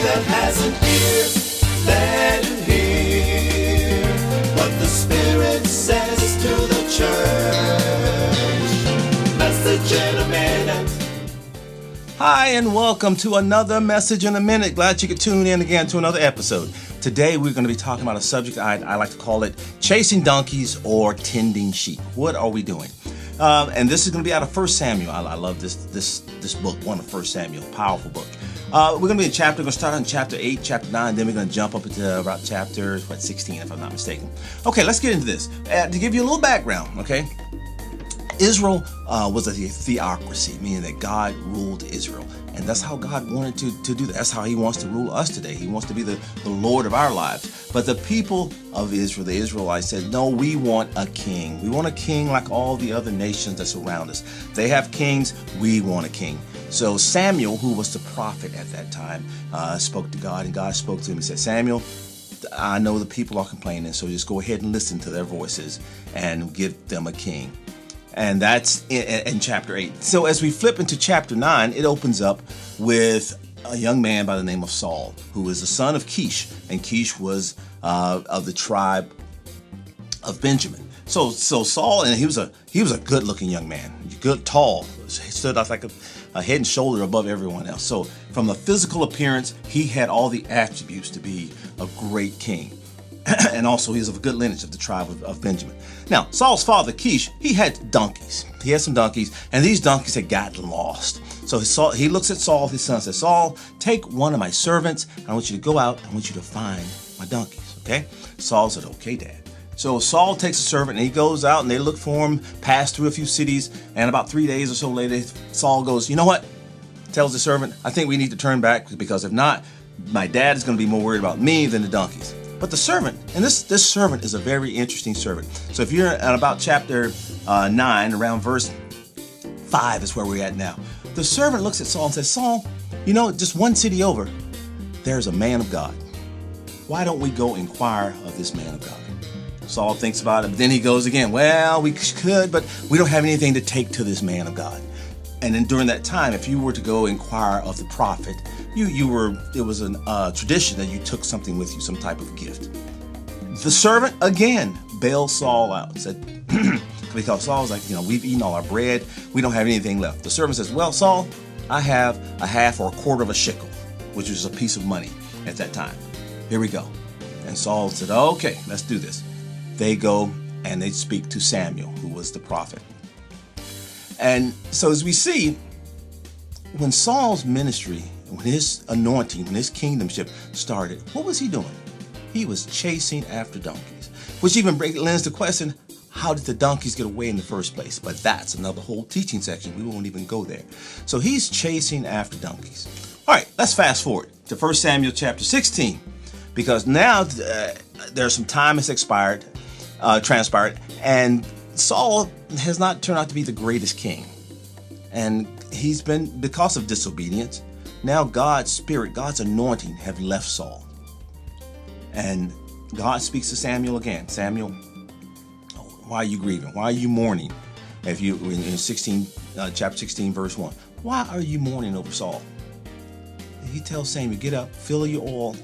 that has an ear, let him hear what the Spirit says to the church. Message in a minute. Hi, and welcome to another Message in a Minute. Glad you could tune in again to another episode. Today we're going to be talking about a subject I like to call it chasing donkeys or tending sheep. What are we doing? And this is going to be out of 1 Samuel. I love this book, one of 1 Samuel, powerful book. We're going to be in we're going to start on chapter 8, chapter 9, then we're going to jump up into about chapter 16, if I'm not mistaken. Okay, let's get into this. To give you a little background, okay? Israel was a theocracy, meaning that God ruled Israel. And that's how God wanted to do that. That's how he wants to rule us today. He wants to be the Lord of our lives. But the people of Israel, the Israelites, said, no, we want a king. We want a king like all the other nations that surround us. They have kings. We want a king. So Samuel, who was the prophet at that time, spoke to God, and God spoke to him. He said, Samuel, I know the people are complaining, so just go ahead and listen to their voices and give them a king. And that's in chapter 8. So as we flip into chapter 9, it opens up with a young man by the name of Saul, who was the son of Kish. And Kish was of the tribe of Benjamin. So Saul, and he was a good-looking young man, good, tall. He stood out like a head and shoulder above everyone else. So from a physical appearance, he had all the attributes to be a great king. And also he was of a good lineage of the tribe of Benjamin. Now, Saul's father, Kish, he had donkeys. He had some donkeys, and these donkeys had gotten lost. So he looks at Saul, his son, and says, Saul, take one of my servants. I want you to go out. I want you to find my donkeys, okay? Saul said, okay, Dad. So Saul takes a servant, and he goes out, and they look for him, pass through a few cities, and about 3 days or so later, Saul goes, you know what? Tells the servant, I think we need to turn back, because if not, my dad is going to be more worried about me than the donkeys. But the servant, and this servant is a very interesting servant. So if you're at about chapter 9, around verse 5 is where we're at now. The servant looks at Saul and says, Saul, you know, just one city over, there's a man of God. Why don't we go inquire of this man of God? Saul thinks about it, but then he goes again, well, we could, but we don't have anything to take to this man of God. And then during that time, if you were to go inquire of the prophet, it was a tradition that you took something with you, some type of gift. The servant again bailed Saul out and said, because Saul was like, we've eaten all our bread, we don't have anything left. The servant says, well, Saul, I have a half or a quarter of a shekel, which was a piece of money at that time. Here we go. And Saul said, okay, let's do this. They go and they speak to Samuel, who was the prophet. And so as we see, when Saul's ministry, when his anointing, when his kingdomship started, what was he doing? He was chasing after donkeys, which even lends the question, how did the donkeys get away in the first place? But that's another whole teaching section. We won't even go there. So he's chasing after donkeys. All right, let's fast forward to 1 Samuel chapter 16, because now there's some time has transpired, and Saul has not turned out to be the greatest king. And he's been, because of disobedience, now God's spirit, God's anointing have left Saul. And God speaks to Samuel again. Samuel, why are you grieving? Why are you mourning? If you in chapter 16, verse 1, why are you mourning over Saul? He tells Samuel, get up, fill your oil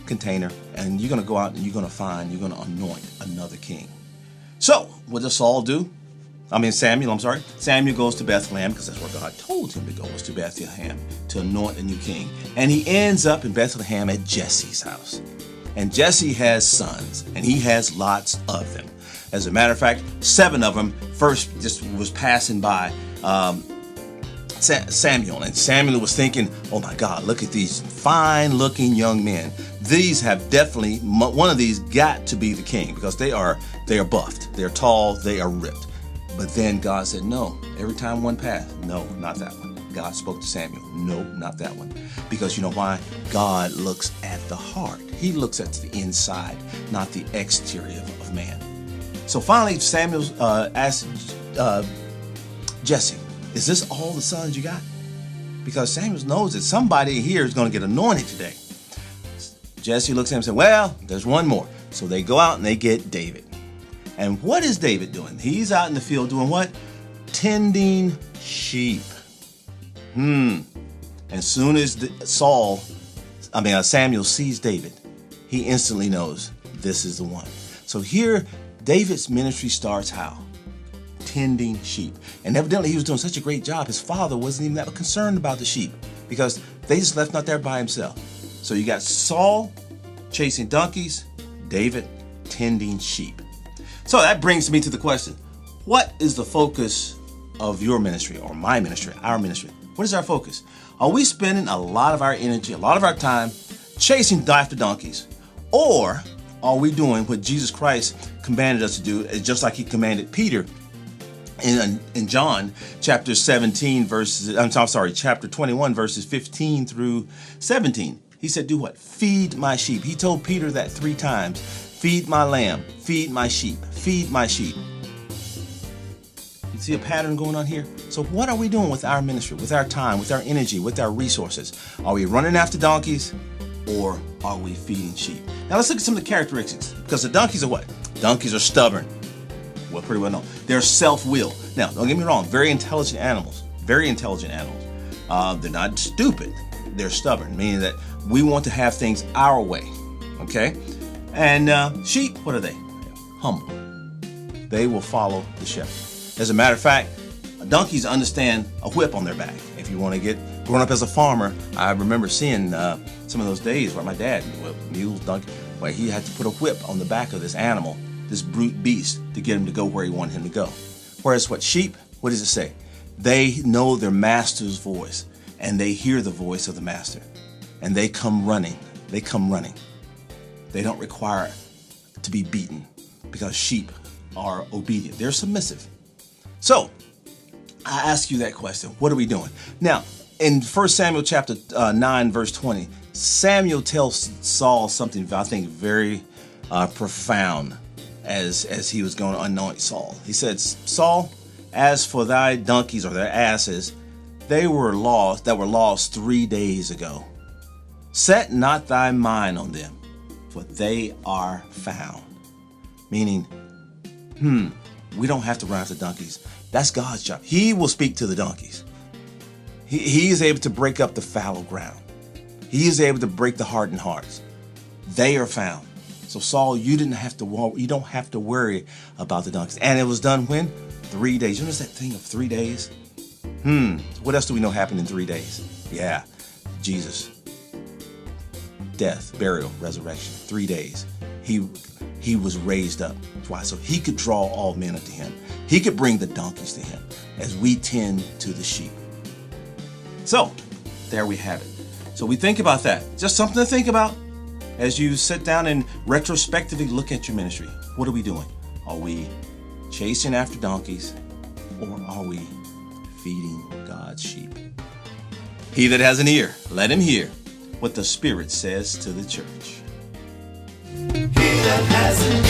container, and you're going to go out and you're going to anoint another king. So, what does Samuel do? Samuel goes to Bethlehem, because that's where God told him to go, was to Bethlehem to anoint a new king. And he ends up in Bethlehem at Jesse's house. And Jesse has sons, and he has lots of them. As a matter of fact, 7 of them first just was passing by Samuel. And Samuel was thinking, oh my God, look at these fine-looking young men. These have definitely, one of these got to be the king, because they are buffed, they're tall, they are ripped. But then God said, no, every time one passed, no, not that one. God spoke to Samuel, no, not that one. Because you know why? God looks at the heart. He looks at the inside, not the exterior of man. So finally, Samuel asked Jesse, is this all the sons you got? Because Samuel knows that somebody here is going to get anointed today. Jesse looks at him and says, well, there's one more. So they go out and they get David. And what is David doing? He's out in the field doing what? Tending sheep. And soon as Saul Samuel sees David, he instantly knows this is the one. So here, David's ministry starts how? Tending sheep. And evidently he was doing such a great job, his father wasn't even that concerned about the sheep because they just left him out there by himself. So you got Saul chasing donkeys, David tending sheep. So that brings me to the question, what is the focus of your ministry or my ministry, our ministry? What is our focus? Are we spending a lot of our energy, a lot of our time chasing after donkeys? Or are we doing what Jesus Christ commanded us to do, just like he commanded Peter in John chapter 21 verses 15 through 17. He said, do what? Feed my sheep. He told Peter that 3 times. Feed my lamb, feed my sheep, feed my sheep. You see a pattern going on here? So what are we doing with our ministry, with our time, with our energy, with our resources? Are we running after donkeys or are we feeding sheep? Now let's look at some of the characteristics, because the donkeys are what? Donkeys are stubborn. Well, pretty well known. They're self-willed. Now, don't get me wrong, very intelligent animals. Very intelligent animals. They're not stupid. They're stubborn, meaning that we want to have things our way. Okay? And sheep, what are they? Humble. They will follow the shepherd. As a matter of fact, donkeys understand a whip on their back. If you want to get growing up as a farmer, I remember seeing some of those days where my dad, mules, donkey, where he had to put a whip on the back of this animal, this brute beast, to get him to go where he wanted him to go. Whereas what sheep, what does it say? They know their master's voice, and they hear the voice of the master, and they come running. They come running. They don't require to be beaten because sheep are obedient. They're submissive. So I ask you that question. What are we doing? Now, in 1 Samuel chapter 9, verse 20, Samuel tells Saul something I think very profound as he was going to anoint Saul. He said, Saul, as for thy donkeys or their asses, they were lost, that were lost 3 days ago. Set not thy mind on them, for they are found. Meaning, we don't have to run after donkeys. That's God's job. He will speak to the donkeys. He is able to break up the fallow ground. He is able to break the hardened hearts. They are found. So Saul, you don't have to worry about the donkeys. And it was done when? 3 days. You notice that thing of 3 days? What else do we know happened in 3 days? Yeah, Jesus. Death, burial, resurrection. 3 days. He was raised up. Why? So he could draw all men unto him. He could bring the donkeys to him as we tend to the sheep. So, there we have it. So we think about that. Just something to think about as you sit down and retrospectively look at your ministry. What are we doing? Are we chasing after donkeys, or are we feeding God's sheep? He that has an ear, let him hear what the Spirit says to the church. He that has an